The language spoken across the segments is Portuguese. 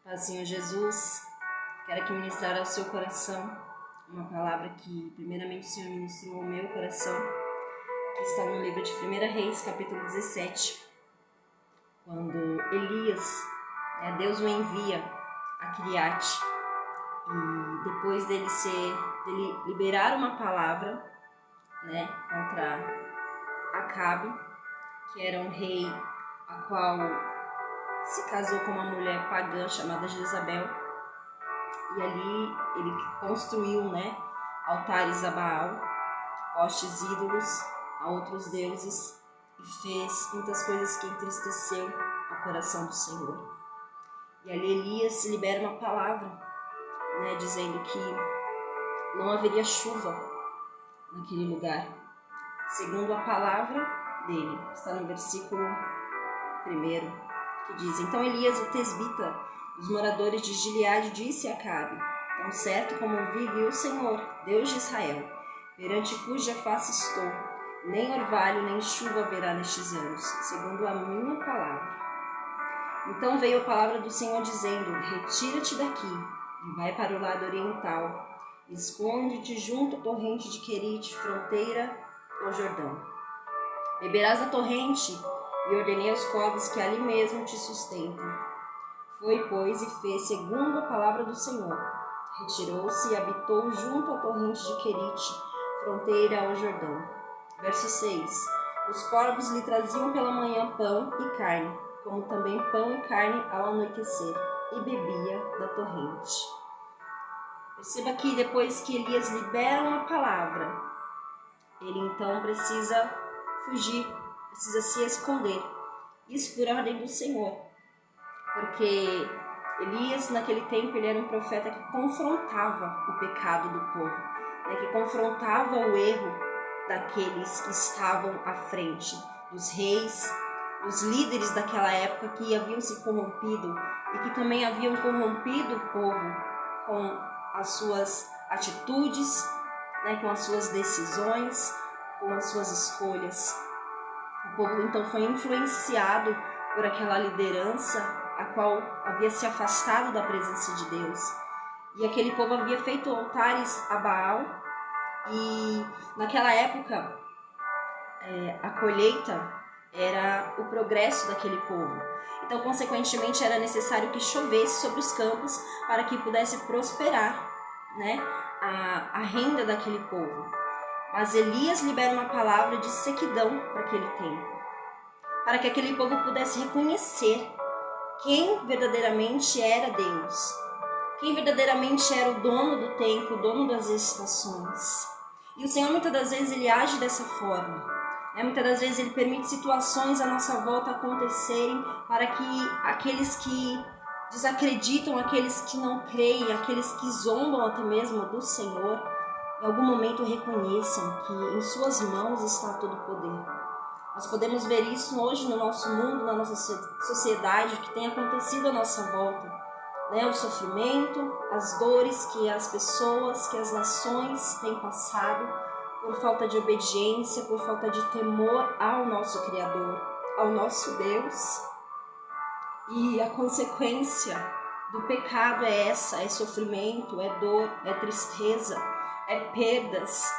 Paz, Senhor Jesus, quero aqui ministrar ao seu coração uma palavra que primeiramente o Senhor ministrou ao meu coração, que está no livro de 1 Reis, capítulo 17, quando Elias, Deus o envia a Quiriate, e depois dele liberar uma palavra contra Acabe, que era um rei a qual se casou com uma mulher pagã chamada Jezabel, e ali ele construiu altares a Baal, postes ídolos a outros deuses, e fez muitas coisas que entristeceu o coração do Senhor. E ali Elias libera uma palavra, dizendo que não haveria chuva naquele lugar, segundo a palavra dele. Está no versículo 1, que diz: Então Elias, o tesbita dos moradores de Gileade, disse a Acabe: Tão certo como vive o Senhor, Deus de Israel, perante cuja face estou, nem orvalho nem chuva haverá nestes anos, segundo a minha palavra. Então veio a palavra do Senhor dizendo: Retira-te daqui e vai para o lado oriental, esconde-te junto à torrente de Querite, fronteira ao Jordão. Beberás da torrente, e ordenei aos corvos que ali mesmo te sustentem. Foi, pois, e fez segundo a palavra do Senhor. Retirou-se e habitou junto à torrente de Querite, fronteira ao Jordão. Verso 6. Os corvos lhe traziam pela manhã pão e carne, como também pão e carne ao anoitecer, e bebia da torrente. Perceba que depois que Elias libera uma palavra, ele então precisa fugir, precisa se esconder. Isso por ordem do Senhor, porque Elias naquele tempo ele era um profeta que confrontava o pecado do povo, que confrontava o erro daqueles que estavam à frente, dos reis, dos líderes daquela época que haviam se corrompido e que também haviam corrompido o povo com as suas atitudes, com as suas decisões, com as suas escolhas. O povo então foi influenciado por aquela liderança a qual havia se afastado da presença de Deus. E aquele povo havia feito altares a Baal, e naquela época a colheita era o progresso daquele povo. Então, consequentemente, era necessário que chovesse sobre os campos para que pudesse prosperar a renda daquele povo. Mas Elias libera uma palavra de sequidão para aquele tempo, para que aquele povo pudesse reconhecer quem verdadeiramente era Deus, quem verdadeiramente era o dono do tempo, o dono das estações. E o Senhor muitas das vezes ele age dessa forma. Muitas das vezes ele permite situações à nossa volta acontecerem para que aqueles que desacreditam, aqueles que não creem, aqueles que zombam até mesmo do Senhor, em algum momento reconheçam que em suas mãos está todo o poder. Nós podemos ver isso hoje no nosso mundo, na nossa sociedade, o que tem acontecido à nossa volta. O sofrimento, as dores que as pessoas, que as nações têm passado por falta de obediência, por falta de temor ao nosso Criador, ao nosso Deus. E a consequência do pecado é essa, é sofrimento, é dor, é tristeza, é perdas.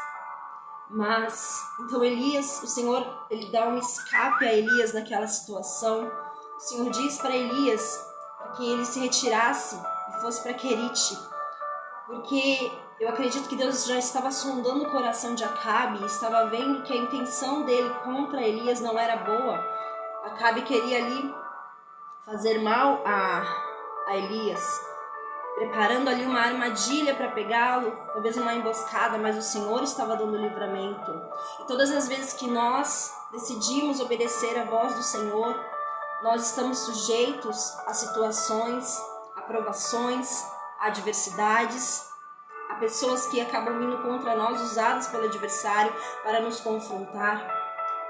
Mas, então Elias, o Senhor, ele dá um escape a Elias naquela situação. O Senhor diz para Elias que ele se retirasse e fosse para Querite, porque eu acredito que Deus já estava sondando o coração de Acabe e estava vendo que a intenção dele contra Elias não era boa. Acabe queria ali fazer mal a Elias, preparando ali uma armadilha para pegá-lo, talvez uma emboscada, mas o Senhor estava dando livramento. E todas as vezes que nós decidimos obedecer a voz do Senhor, nós estamos sujeitos a situações, a provações, a adversidades, a pessoas que acabam vindo contra nós, usadas pelo adversário para nos confrontar.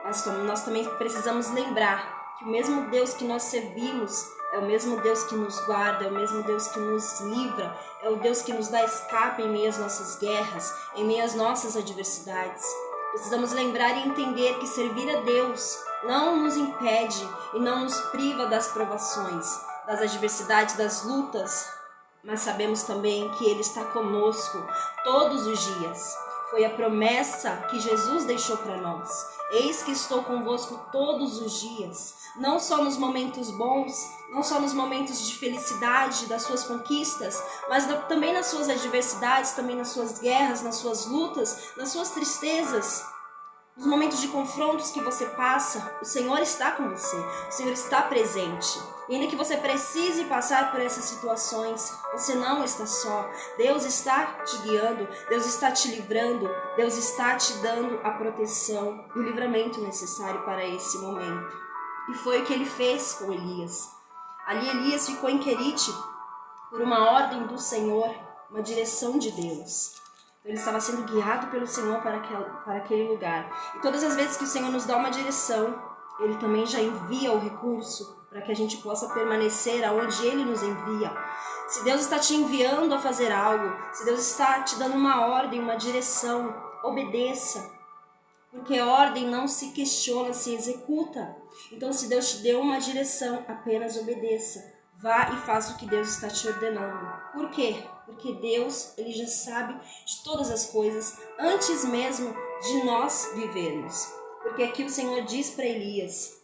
Mas nós também precisamos lembrar que o mesmo Deus que nós servimos é o mesmo Deus que nos guarda, é o mesmo Deus que nos livra, é o Deus que nos dá escape em meio às nossas guerras, em meio às nossas adversidades. Precisamos lembrar e entender que servir a Deus não nos impede e não nos priva das provações, das adversidades, das lutas, mas sabemos também que Ele está conosco todos os dias. Foi a promessa que Jesus deixou para nós. Eis que estou convosco todos os dias, não só nos momentos bons, não só nos momentos de felicidade das suas conquistas, mas também nas suas adversidades, também nas suas guerras, nas suas lutas, nas suas tristezas. Nos momentos de confrontos que você passa, o Senhor está com você, o Senhor está presente. E ainda que você precise passar por essas situações, você não está só. Deus está te guiando, Deus está te livrando, Deus está te dando a proteção e o livramento necessário para esse momento. E foi o que Ele fez com Elias. Ali Elias ficou em Querite por uma ordem do Senhor, uma direção de Deus. Ele estava sendo guiado pelo Senhor para aquele lugar. E todas as vezes que o Senhor nos dá uma direção, Ele também já envia o recurso para que a gente possa permanecer aonde Ele nos envia. Se Deus está te enviando a fazer algo, se Deus está te dando uma ordem, uma direção, obedeça. Porque ordem não se questiona, se executa. Então, se Deus te deu uma direção, apenas obedeça. Vá e faça o que Deus está te ordenando. Por quê? Porque Deus, Ele já sabe de todas as coisas antes mesmo de nós vivermos. Porque aqui o Senhor diz para Elias: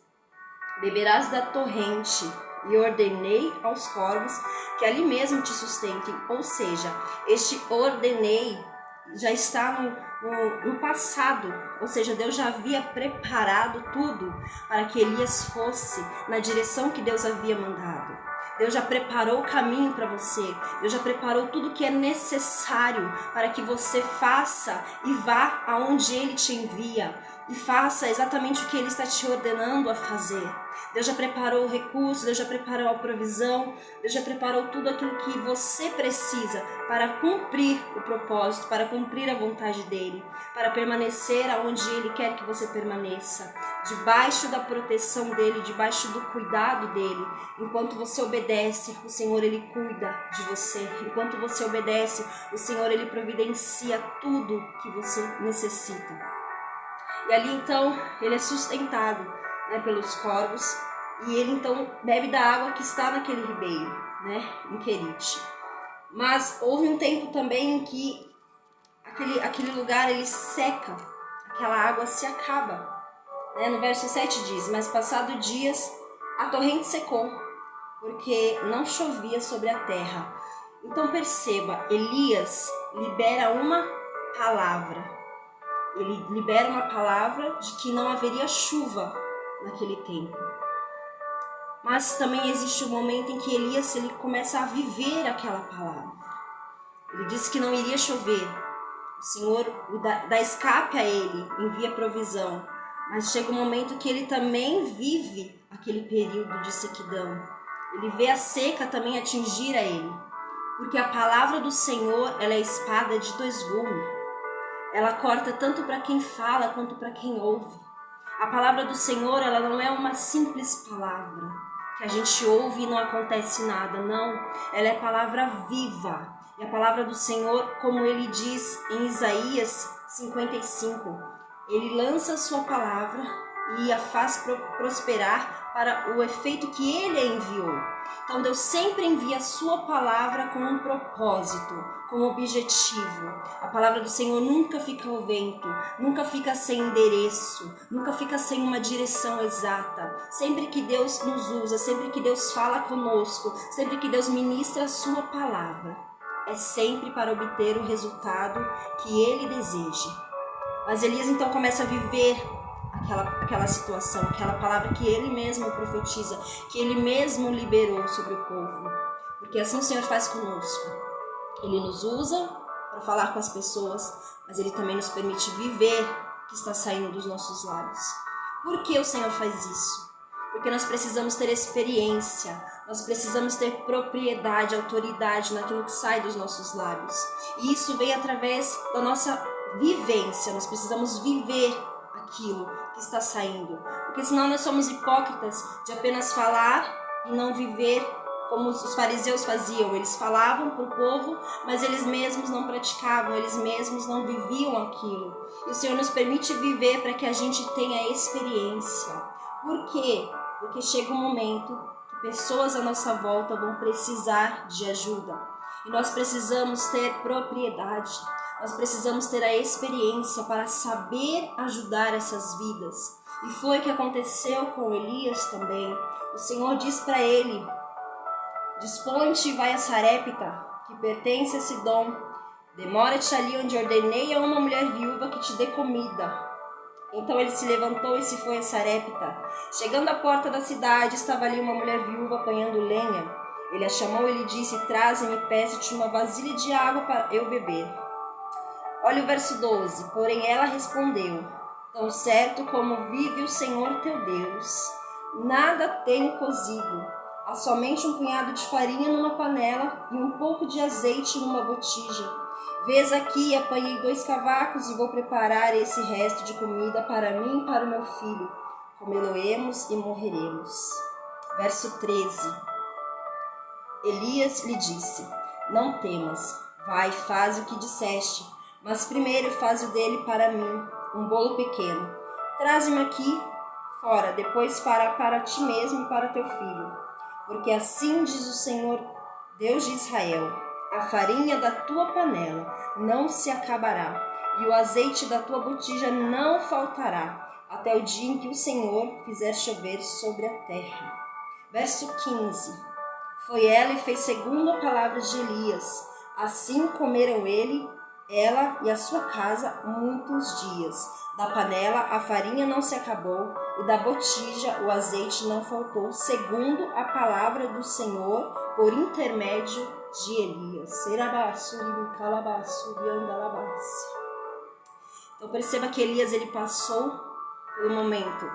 beberás da torrente, e ordenei aos corvos que ali mesmo te sustentem. Ou seja, este ordenei já está no passado, ou seja, Deus já havia preparado tudo para que Elias fosse na direção que Deus havia mandado. Deus já preparou o caminho para você, Deus já preparou tudo que é necessário para que você faça e vá aonde Ele te envia e faça exatamente o que Ele está te ordenando a fazer. Deus já preparou o recurso, Deus já preparou a provisão, Deus já preparou tudo aquilo que você precisa para cumprir o propósito, para cumprir a vontade dEle, para permanecer aonde Ele quer que você permaneça, debaixo da proteção dEle, debaixo do cuidado dEle. Enquanto você obedece, o Senhor Ele cuida de você. Enquanto você obedece, o Senhor Ele providencia tudo que você necessita. E ali então ele é sustentado, né, pelos corvos, e ele então bebe da água que está naquele ribeiro, né, em Querite. Mas houve um tempo também em que aquele lugar ele seca, aquela água se acaba. Né? No verso 7 diz: mas passado dias a torrente secou, porque não chovia sobre a terra. Então perceba, Elias libera uma palavra. Ele libera uma palavra de que não haveria chuva naquele tempo. Mas também existe um momento em que Elias ele começa a viver aquela palavra. Ele disse que não iria chover. O Senhor dá escape a ele, envia provisão. Mas chega um momento que ele também vive aquele período de sequidão. Ele vê a seca também atingir a ele. Porque a palavra do Senhor ela é espada de dois gumes. Ela corta tanto para quem fala quanto para quem ouve. A palavra do Senhor, ela não é uma simples palavra que a gente ouve e não acontece nada, não. Ela é palavra viva. E a palavra do Senhor, como ele diz em Isaías 55, ele lança a sua palavra e a faz prosperar para o efeito que ele a enviou. Então Deus sempre envia a sua palavra com um propósito, com um objetivo. A palavra do Senhor nunca fica ao vento, nunca fica sem endereço, nunca fica sem uma direção exata. Sempre que Deus nos usa, sempre que Deus fala conosco, sempre que Deus ministra a sua palavra, é sempre para obter o resultado que Ele deseja. Mas Elias então começa a viver aquela situação, aquela palavra que ele mesmo profetiza, que ele mesmo liberou sobre o povo. Porque assim o Senhor faz conosco. Ele nos usa para falar com as pessoas, mas Ele também nos permite viver o que está saindo dos nossos lábios. Por que o Senhor faz isso? Porque nós precisamos ter experiência, nós precisamos ter propriedade, autoridade naquilo que sai dos nossos lábios. E isso vem através da nossa vivência, nós precisamos viver aquilo que está saindo. Porque senão nós somos hipócritas de apenas falar e não viver como os fariseus faziam. Eles falavam para o povo, mas eles mesmos não praticavam, eles mesmos não viviam aquilo. E o Senhor nos permite viver para que a gente tenha experiência. Por quê? Porque chega um momento que pessoas à nossa volta vão precisar de ajuda. E nós precisamos ter propriedade, nós precisamos ter a experiência para saber ajudar essas vidas. E foi o que aconteceu com Elias também. O Senhor diz para ele: dispõe-te e vai a Sarepta, que pertence a Sidom. Demora-te ali onde ordenei a uma mulher viúva que te dê comida. Então ele se levantou e se foi a Sarepta. Chegando à porta da cidade, estava ali uma mulher viúva apanhando lenha. Ele a chamou e lhe disse: traze-me e peço-te uma vasilha de água para eu beber. Olha o verso 12. Porém ela respondeu: tão certo como vive o Senhor teu Deus, nada tenho cozido. Há somente um punhado de farinha numa panela e um pouco de azeite numa botija. Vês aqui, apanhei 2 cavacos e vou preparar esse resto de comida para mim e para o meu filho. Comê-lo-emos e morreremos. Verso 13. Elias lhe disse: não temas, vai, faz o que disseste, mas primeiro faz o dele para mim, um bolo pequeno. Traze-me aqui fora, depois fará para ti mesmo e para teu filho. Porque assim diz o Senhor, Deus de Israel: a farinha da tua panela não se acabará, e o azeite da tua botija não faltará, até o dia em que o Senhor fizer chover sobre a terra. Verso 15. Foi ela e fez segundo a palavra de Elias. Assim comeram ela e a sua casa muitos dias. Da panela a farinha não se acabou, e da botija o azeite não faltou, segundo a palavra do Senhor, por intermédio de Elias. Então perceba que Elias ele passou pelo momento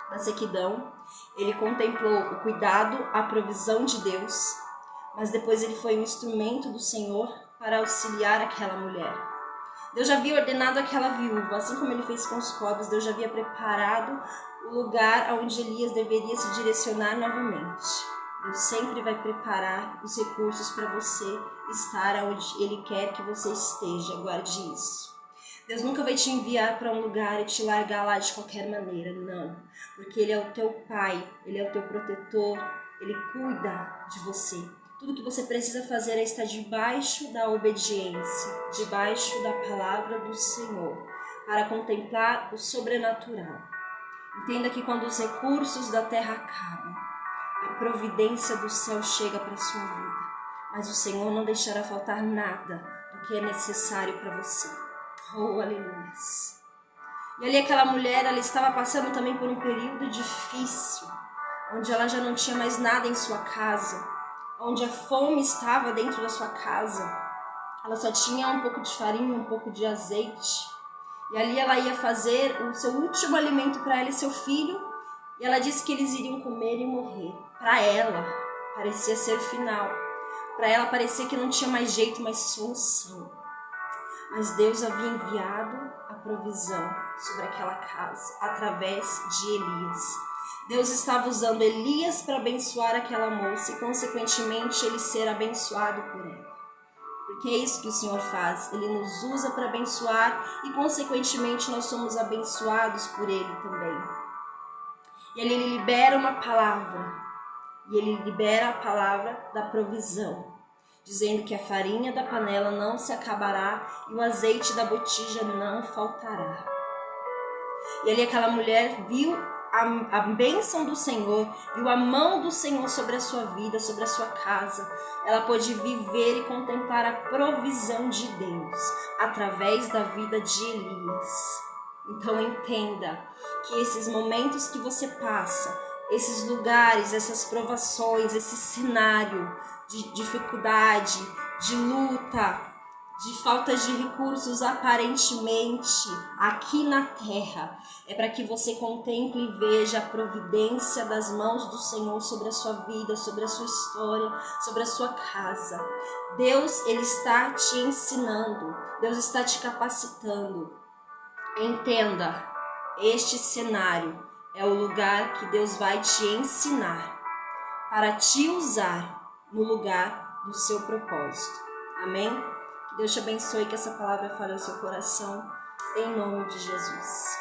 da sequidão, ele contemplou o cuidado, a provisão de Deus, mas depois ele foi um instrumento do Senhor para auxiliar aquela mulher. Deus já havia ordenado aquela viúva, assim como ele fez com os corvos, Deus já havia preparado o lugar aonde Elias deveria se direcionar novamente. Deus sempre vai preparar os recursos para você estar onde Ele quer que você esteja, guarde isso. Deus nunca vai te enviar para um lugar e te largar lá de qualquer maneira, não. Porque Ele é o teu Pai, Ele é o teu protetor, Ele cuida de você. Tudo que você precisa fazer é estar debaixo da obediência, debaixo da palavra do Senhor, para contemplar o sobrenatural. Entenda que quando os recursos da terra acabam, a providência do céu chega para a sua vida. Mas o Senhor não deixará faltar nada do que é necessário para você. Oh, aleluia. E ali aquela mulher, ela estava passando também por um período difícil, onde ela já não tinha mais nada em sua casa, onde a fome estava dentro da sua casa. Ela só tinha um pouco de farinha, um pouco de azeite. E ali ela ia fazer o seu último alimento para ela e seu filho. E ela disse que eles iriam comer e morrer. Para ela, parecia ser o final. Para ela, parecia que não tinha mais jeito, mais solução. Mas Deus havia enviado a provisão sobre aquela casa, através de Elias. Deus estava usando Elias para abençoar aquela moça e, consequentemente, ele ser abençoado por ela. Porque é isso que o Senhor faz. Ele nos usa para abençoar e, consequentemente, nós somos abençoados por Ele também. E Ele libera uma palavra. E Ele libera a palavra da provisão, dizendo que a farinha da panela não se acabará e o azeite da botija não faltará. E ali aquela mulher viu a bênção do Senhor, viu a mão do Senhor sobre a sua vida, sobre a sua casa. Ela pôde viver e contemplar a provisão de Deus através da vida de Elias. Então entenda que esses momentos que você passa, esses lugares, essas provações, esse cenário de dificuldade, de luta, de falta de recursos aparentemente aqui na terra, é para que você contemple e veja a providência das mãos do Senhor sobre a sua vida, sobre a sua história, sobre a sua casa. Deus, Ele está te ensinando, Deus está te capacitando. Entenda, este cenário é o lugar que Deus vai te ensinar para te usar no lugar do seu propósito. Amém? Que Deus te abençoe, que essa palavra fale ao seu coração, em nome de Jesus.